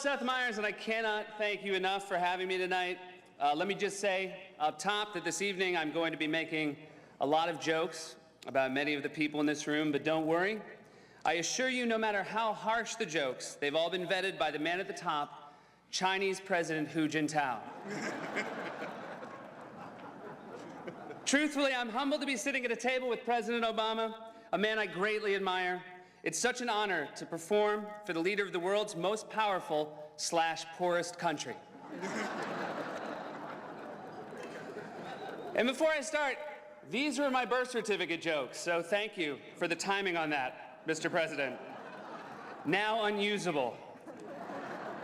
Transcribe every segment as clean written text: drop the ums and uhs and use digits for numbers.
Seth Meyers, and I cannot thank you enough for having me tonight. Let me just say up top that this evening I'm going to be making a lot of jokes about many of the people in this room, but don't worry. I assure you, no matter how harsh the jokes, they've all been vetted by the man at the top, Chinese President Hu Jintao. Truthfully, I'm humbled to be sitting at a table with President Obama, a man I greatly admire. It's such an honor to perform for the leader of the world's most powerful / poorest country. And before I start, these were my birth certificate jokes, so thank you for the timing on that, Mr. President. Now unusable.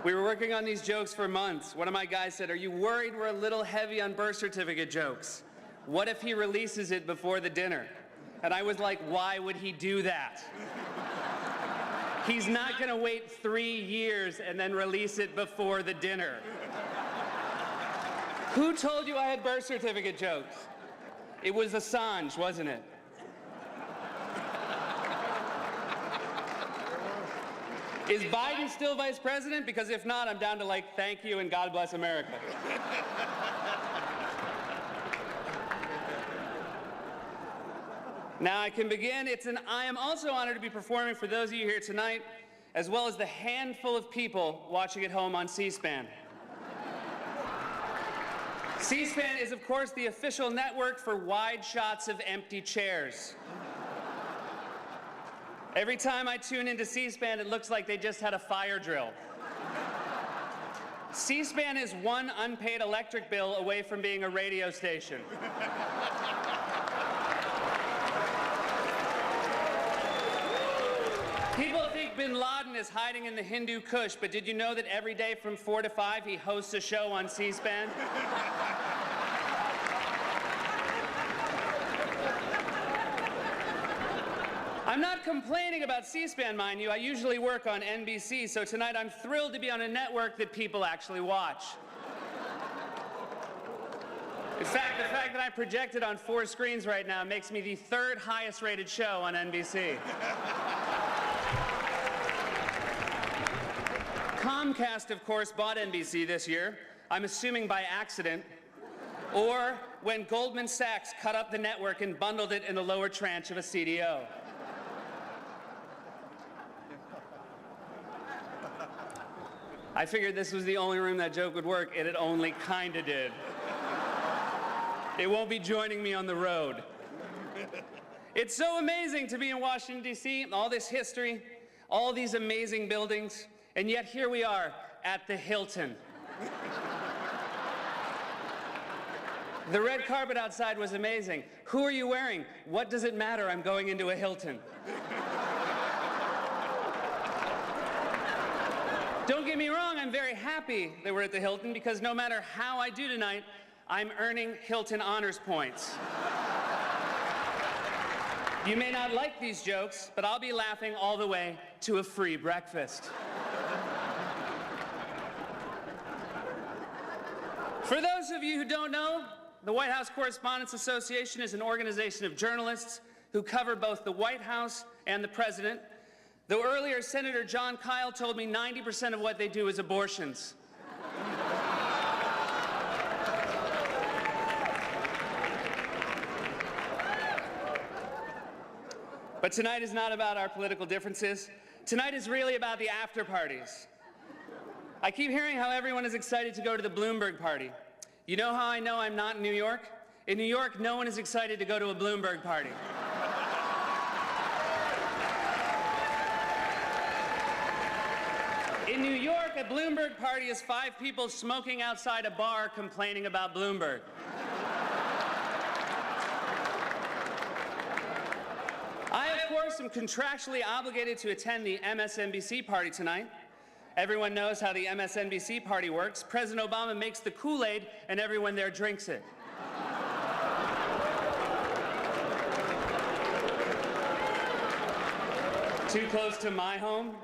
We were working on these jokes for months. One of my guys said, "Are you worried we're a little heavy on birth certificate jokes? What if he releases it before the dinner?" And I was like, why would he do that? He's not gonna wait 3 years and then release it before the dinner. Who told you I had birth certificate jokes? It was Assange, wasn't it? Is Biden still vice president? Because if not, I'm down to like, thank you and God bless America. Now I can begin. I am also honored to be performing for those of you here tonight, as well as the handful of people watching at home on C-SPAN. C-SPAN is, of course, the official network for wide shots of empty chairs. Every time I tune into C-SPAN, it looks like they just had a fire drill. C-SPAN is one unpaid electric bill away from being a radio station. People think bin Laden is hiding in the Hindu Kush, but did you know that every day from 4 to 5 he hosts a show on C-SPAN? I'm not complaining about C-SPAN, mind you. I usually work on NBC, so tonight I'm thrilled to be on a network that people actually watch. In fact, the fact that I projected on 4 screens right now makes me the 3rd highest rated show on NBC. Comcast, of course, bought NBC this year, I'm assuming by accident, or when Goldman Sachs cut up the network and bundled it in the lower tranche of a CDO. I figured this was the only room that joke would work, and it only kinda did. It won't be joining me on the road. It's so amazing to be in Washington, D.C., all this history, all these amazing buildings, and yet here we are at the Hilton. The red carpet outside was amazing. Who are you wearing? What does it matter? I'm going into a Hilton. Don't get me wrong, I'm very happy that we're at the Hilton because no matter how I do tonight, I'm earning Hilton honors points. You may not like these jokes, but I'll be laughing all the way to a free breakfast. For those of you who don't know, the White House Correspondents Association is an organization of journalists who cover both the White House and the president, though earlier Senator John Kyle told me 90% of what they do is abortions. But tonight is not about our political differences. Tonight is really about the after parties. I keep hearing how everyone is excited to go to the Bloomberg party. You know how I know I'm not in New York? In New York, no one is excited to go to a Bloomberg party. In New York, a Bloomberg party is 5 people smoking outside a bar complaining about Bloomberg. I, of course, am contractually obligated to attend the MSNBC party tonight. Everyone knows how the MSNBC party works. President Obama makes the Kool-Aid and everyone there drinks it. Too close to my home?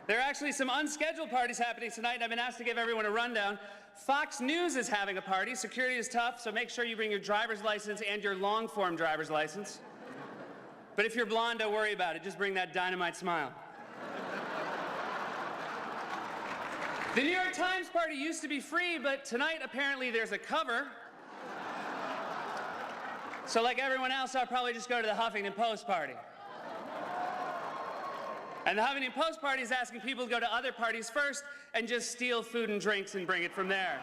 There are actually some unscheduled parties happening tonight, and I've been asked to give everyone a rundown. Fox News is having a party. Security is tough, so make sure you bring your driver's license and your long-form driver's license. But if you're blonde, don't worry about it. Just bring that dynamite smile. The New York Times party used to be free, but tonight apparently there's a cover. So like everyone else, I'll probably just go to the Huffington Post party. And the Huffington Post party is asking people to go to other parties first and just steal food and drinks and bring it from there.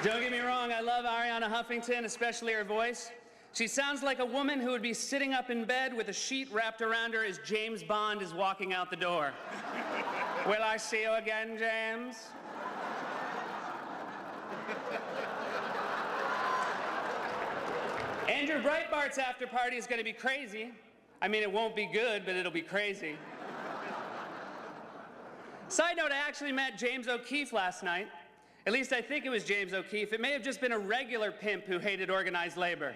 Don't get me wrong, I love Ariana Huffington, especially her voice. She sounds like a woman who would be sitting up in bed with a sheet wrapped around her as James Bond is walking out the door. Will I see you again, James? Andrew Breitbart's after party is going to be crazy. I mean, it won't be good, but it'll be crazy. Side note, I actually met James O'Keefe last night. At least I think it was James O'Keefe. It may have just been a regular pimp who hated organized labor.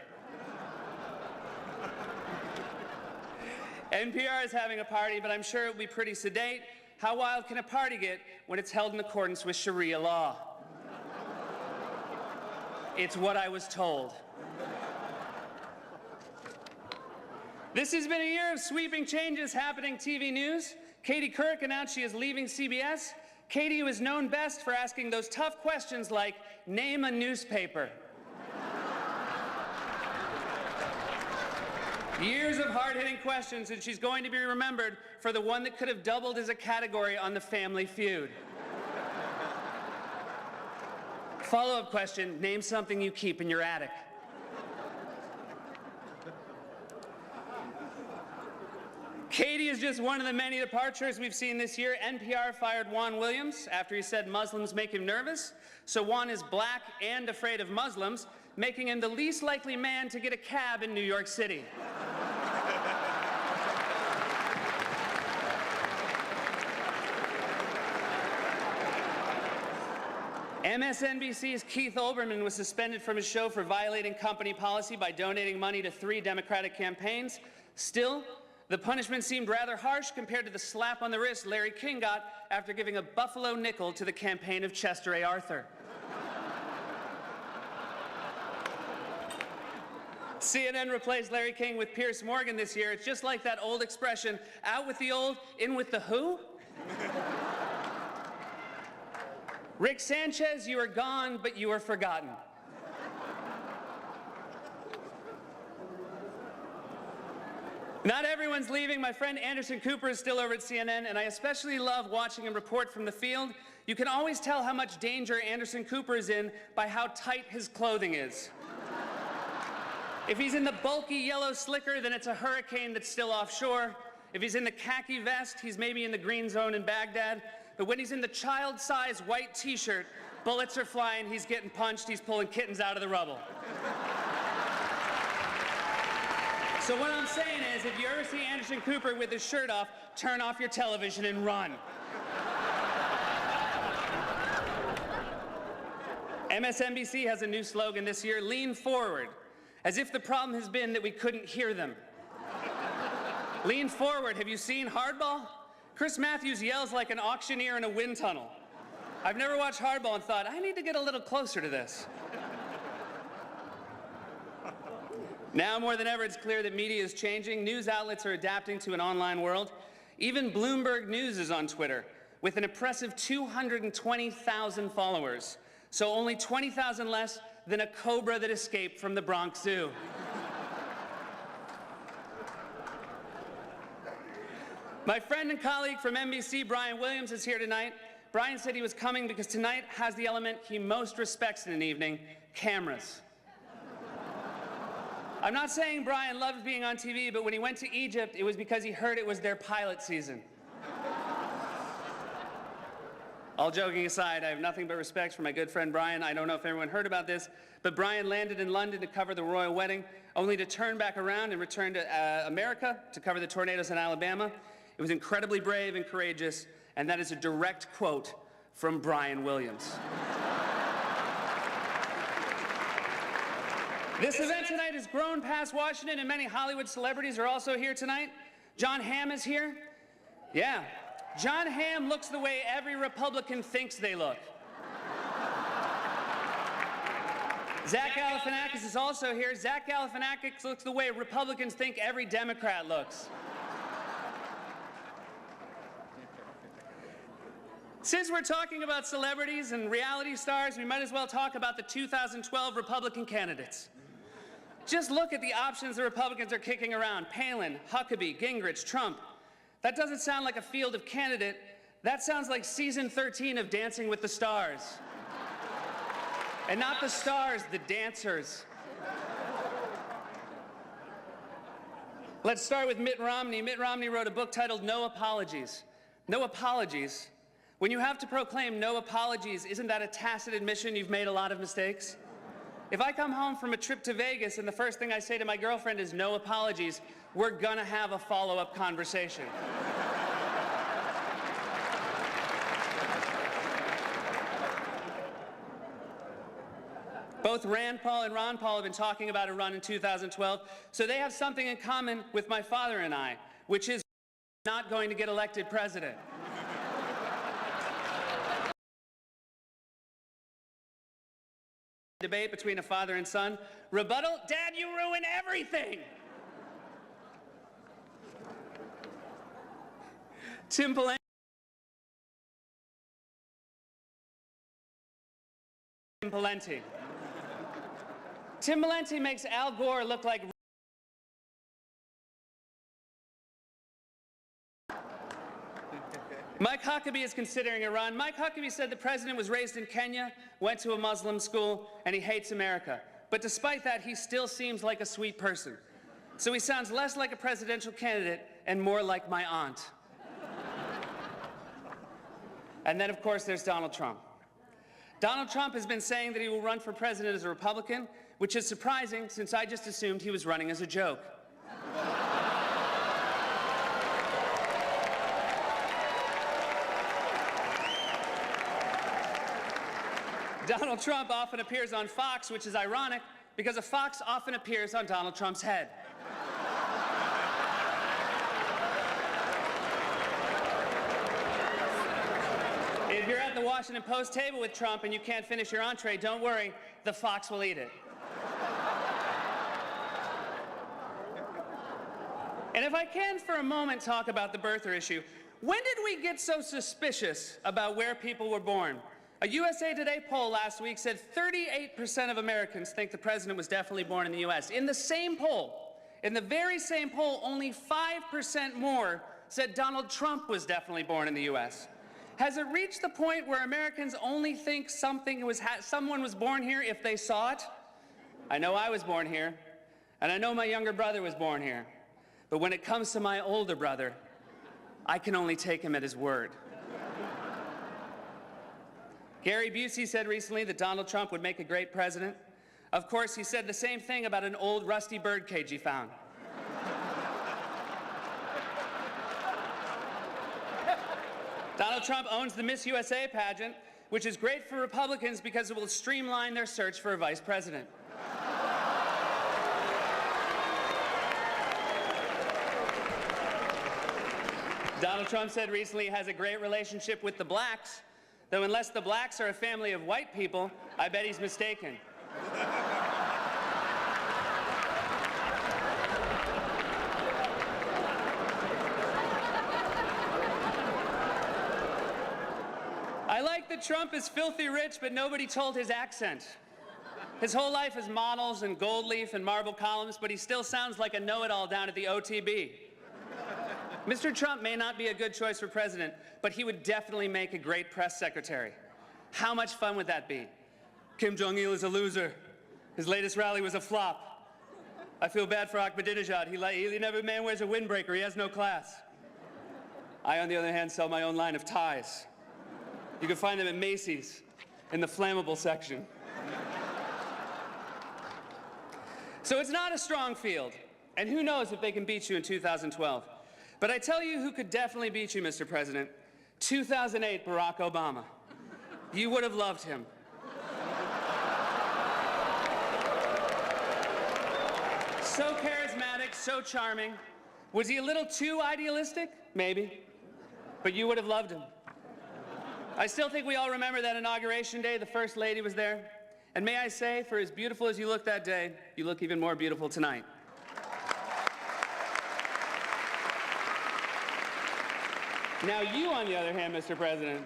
NPR is having a party, but I'm sure it'll be pretty sedate. How wild can a party get when it's held in accordance with Sharia law? It's what I was told. This has been a year of sweeping changes happening TV news. Katie Couric announced she is leaving CBS. Katie was known best for asking those tough questions like, name a newspaper. Years of hard-hitting questions, and she's going to be remembered for the one that could have doubled as a category on The Family Feud. Follow-up question, name something you keep in your attic. Katie is just one of the many departures we've seen this year. NPR fired Juan Williams after he said Muslims make him nervous. So Juan is black and afraid of Muslims, making him the least likely man to get a cab in New York City. MSNBC's Keith Olbermann was suspended from his show for violating company policy by donating money to 3 Democratic campaigns. Still, the punishment seemed rather harsh compared to the slap on the wrist Larry King got after giving a Buffalo nickel to the campaign of Chester A. Arthur. CNN replaced Larry King with Piers Morgan this year. It's just like that old expression, out with the old, in with the who? Rick Sanchez, you are gone, but you are forgotten. Not everyone's leaving. My friend Anderson Cooper is still over at CNN, and I especially love watching him report from the field. You can always tell how much danger Anderson Cooper is in by how tight his clothing is. If he's in the bulky yellow slicker, then it's a hurricane that's still offshore. If he's in the khaki vest, he's maybe in the green zone in Baghdad. But when he's in the child-size white t-shirt, bullets are flying, he's getting punched, he's pulling kittens out of the rubble. So what I'm saying is, if you ever see Anderson Cooper with his shirt off, turn off your television and run. MSNBC has a new slogan this year, lean forward, as if the problem has been that we couldn't hear them. Lean forward, have you seen Hardball? Chris Matthews yells like an auctioneer in a wind tunnel. I've never watched Hardball and thought, I need to get a little closer to this. Now more than ever, it's clear that media is changing. News outlets are adapting to an online world. Even Bloomberg News is on Twitter, with an impressive 220,000 followers. So only 20,000 less than a cobra that escaped from the Bronx Zoo. My friend and colleague from NBC, Brian Williams, is here tonight. Brian said he was coming because tonight has the element he most respects in an evening, cameras. I'm not saying Brian loves being on TV, but when he went to Egypt, it was because he heard it was their pilot season. All joking aside, I have nothing but respect for my good friend Brian. I don't know if everyone heard about this, but Brian landed in London to cover the royal wedding, only to turn back around and return to America to cover the tornadoes in Alabama. It was incredibly brave and courageous, and that is a direct quote from Brian Williams. This event tonight has grown past Washington, and many Hollywood celebrities are also here tonight. John Hamm is here. Yeah, John Hamm looks the way every Republican thinks they look. Zach Galifianakis is also here. Zach Galifianakis looks the way Republicans think every Democrat looks. Since we're talking about celebrities and reality stars, we might as well talk about the 2012 Republican candidates. Just look at the options the Republicans are kicking around. Palin, Huckabee, Gingrich, Trump. That doesn't sound like a field of candidate. That sounds like season 13 of Dancing with the Stars. And not the stars, the dancers. Let's start with Mitt Romney. Mitt Romney wrote a book titled No Apologies. No apologies? When you have to proclaim no apologies, isn't that a tacit admission you've made a lot of mistakes? If I come home from a trip to Vegas and the first thing I say to my girlfriend is no apologies, we're gonna have a follow-up conversation. Both Rand Paul and Ron Paul have been talking about a run in 2012, so they have something in common with my father and I, which is not going to get elected president. Debate between a father and son. Rebuttal, Dad, you ruin everything. Tim Pawlenty. Tim Pawlenty makes Al Gore look like Mike Huckabee is considering a run. Mike Huckabee said the president was raised in Kenya, went to a Muslim school, and he hates America. But despite that, he still seems like a sweet person. So he sounds less like a presidential candidate and more like my aunt. And then, of course, there's Donald Trump. Donald Trump has been saying that he will run for president as a Republican, which is surprising since I just assumed he was running as a joke. Donald Trump often appears on Fox, which is ironic because a fox often appears on Donald Trump's head. If you're at the Washington Post table with Trump and you can't finish your entree, don't worry, the fox will eat it. And if I can for a moment talk about the birther issue, when did we get so suspicious about where people were born? A USA Today poll last week said 38% of Americans think the president was definitely born in the US. In the same poll, in the very same poll, only 5% more said Donald Trump was definitely born in the US. Has it reached the point where Americans only think someone was born here if they saw it? I know I was born here, and I know my younger brother was born here. But when it comes to my older brother, I can only take him at his word. Gary Busey said recently that Donald Trump would make a great president. Of course, he said the same thing about an old rusty birdcage he found. Donald Trump owns the Miss USA pageant, which is great for Republicans because it will streamline their search for a vice president. Donald Trump said recently he has a great relationship with the blacks, though unless the blacks are a family of white people, I bet he's mistaken. I like that Trump is filthy rich, but nobody told his accent. His whole life is models and gold leaf and marble columns, but he still sounds like a know-it-all down at the OTB. Mr. Trump may not be a good choice for president, but he would definitely make a great press secretary. How much fun would that be? Kim Jong-il is a loser. His latest rally was a flop. I feel bad for Ahmadinejad. He never man wears a windbreaker. He has no class. I, on the other hand, sell my own line of ties. You can find them at Macy's in the flammable section. So it's not a strong field, and who knows if they can beat you in 2012. But I tell you who could definitely beat you, Mr. President. 2008 Barack Obama. You would have loved him. So charismatic, so charming. Was he a little too idealistic? Maybe. But you would have loved him. I still think we all remember that Inauguration Day, the First Lady was there. And may I say, for as beautiful as you looked that day, you look even more beautiful tonight. Now you, on the other hand, Mr. President,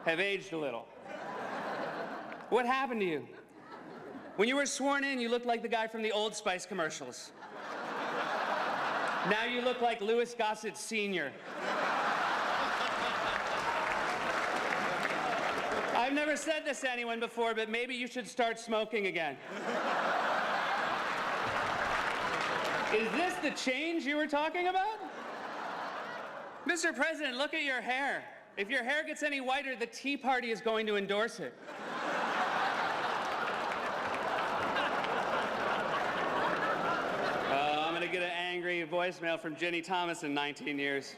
have aged a little. What happened to you? When you were sworn in, you looked like the guy from the Old Spice commercials. Now you look like Louis Gossett Sr. I've never said this to anyone before, but maybe you should start smoking again. Is this the change you were talking about? Mr. President, look at your hair. If your hair gets any whiter, the Tea Party is going to endorse it. I'm going to get an angry voicemail from Jenny Thomas in 19 years.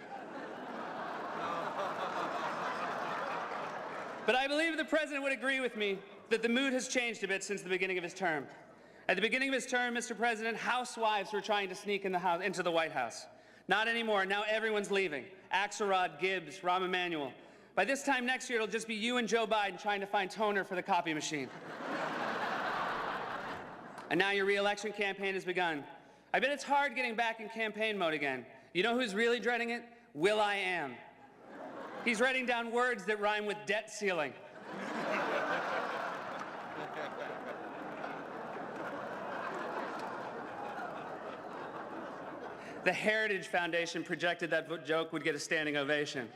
But I believe the president would agree with me that the mood has changed a bit since the beginning of his term. At the beginning of his term, Mr. President, housewives were trying to sneak into the White House. Not anymore. Now everyone's leaving. Axelrod, Gibbs, Rahm Emanuel. By this time next year, it'll just be you and Joe Biden trying to find toner for the copy machine. And now your re-election campaign has begun. I bet it's hard getting back in campaign mode again. You know who's really dreading it? Will.I.am. He's writing down words that rhyme with debt ceiling. The Heritage Foundation projected that joke would get a standing ovation.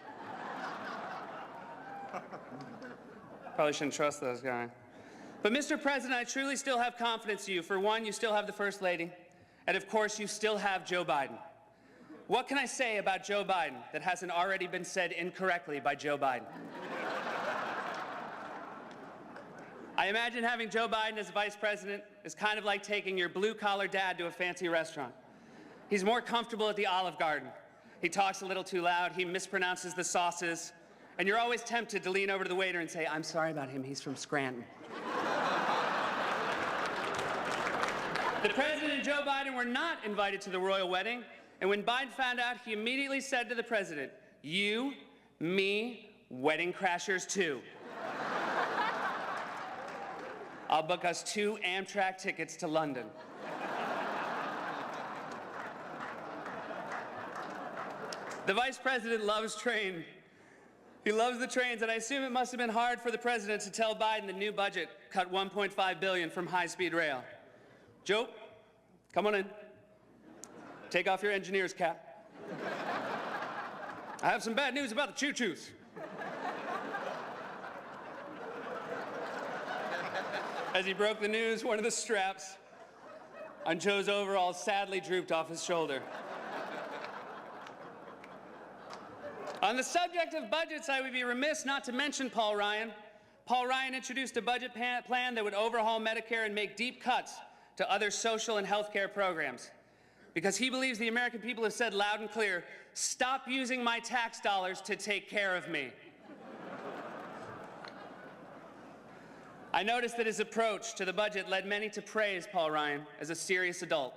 Probably shouldn't trust those guys. But Mr. President, I truly still have confidence in you. For one, you still have the First Lady. And of course, you still have Joe Biden. What can I say about Joe Biden that hasn't already been said incorrectly by Joe Biden? I imagine having Joe Biden as vice president is kind of like taking your blue-collar dad to a fancy restaurant. He's more comfortable at the Olive Garden. He talks a little too loud, he mispronounces the sauces, and you're always tempted to lean over to the waiter and say, "I'm sorry about him, he's from Scranton." The president and Joe Biden were not invited to the royal wedding, and when Biden found out, he immediately said to the president, "You, me, wedding crashers too. I'll book us 2 Amtrak tickets to London." The vice president loves trains. He loves the trains, and I assume it must have been hard for the president to tell Biden the new budget cut $1.5 billion from high-speed rail. Joe, come on in. Take off your engineer's cap. I have some bad news about the choo-choos. As he broke the news, one of the straps on Joe's overalls sadly drooped off his shoulder. On the subject of budgets, I would be remiss not to mention Paul Ryan. Paul Ryan introduced a budget plan that would overhaul Medicare and make deep cuts to other social and health care programs. Because he believes the American people have said loud and clear, "Stop using my tax dollars to take care of me." I noticed that his approach to the budget led many to praise Paul Ryan as a serious adult.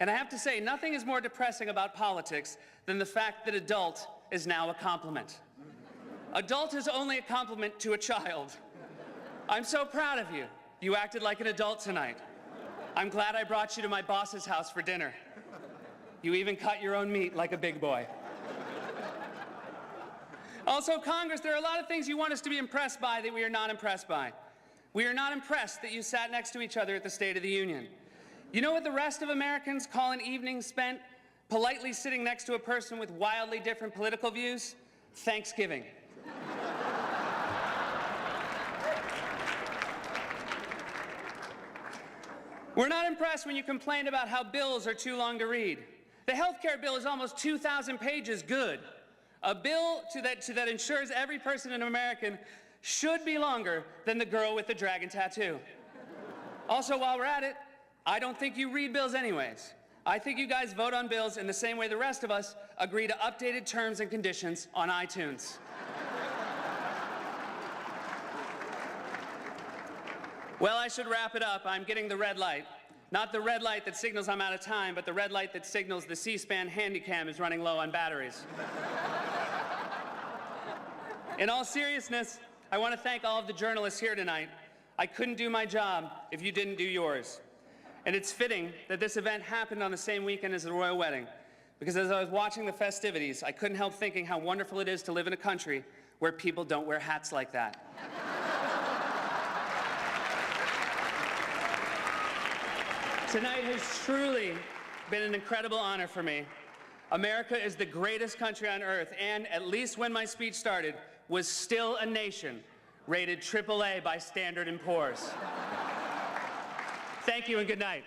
And I have to say, nothing is more depressing about politics than the fact that adult is now a compliment. Adult is only a compliment to a child. I'm so proud of you. You acted like an adult tonight. I'm glad I brought you to my boss's house for dinner. You even cut your own meat like a big boy. Also, Congress, there are a lot of things you want us to be impressed by that we are not impressed by. We are not impressed that you sat next to each other at the State of the Union. You know what the rest of Americans call an evening spent politely sitting next to a person with wildly different political views? Thanksgiving. We're not impressed when you complain about how bills are too long to read. The health care bill is almost 2,000 pages good. A bill that ensures every person in America should be longer than the girl with the dragon tattoo. Also, while we're at it, I don't think you read bills anyways. I think you guys vote on bills in the same way the rest of us agree to updated terms and conditions on iTunes. Well, I should wrap it up. I'm getting the red light. Not the red light that signals I'm out of time, but the red light that signals the C-SPAN handycam is running low on batteries. In all seriousness, I want to thank all of the journalists here tonight. I couldn't do my job if you didn't do yours. And it's fitting that this event happened on the same weekend as the royal wedding, because as I was watching the festivities, I couldn't help thinking how wonderful it is to live in a country where people don't wear hats like that. Tonight has truly been an incredible honor for me. America is the greatest country on earth, and at least when my speech started, was still a nation rated AAA by Standard & Poor's. Thank you and good night.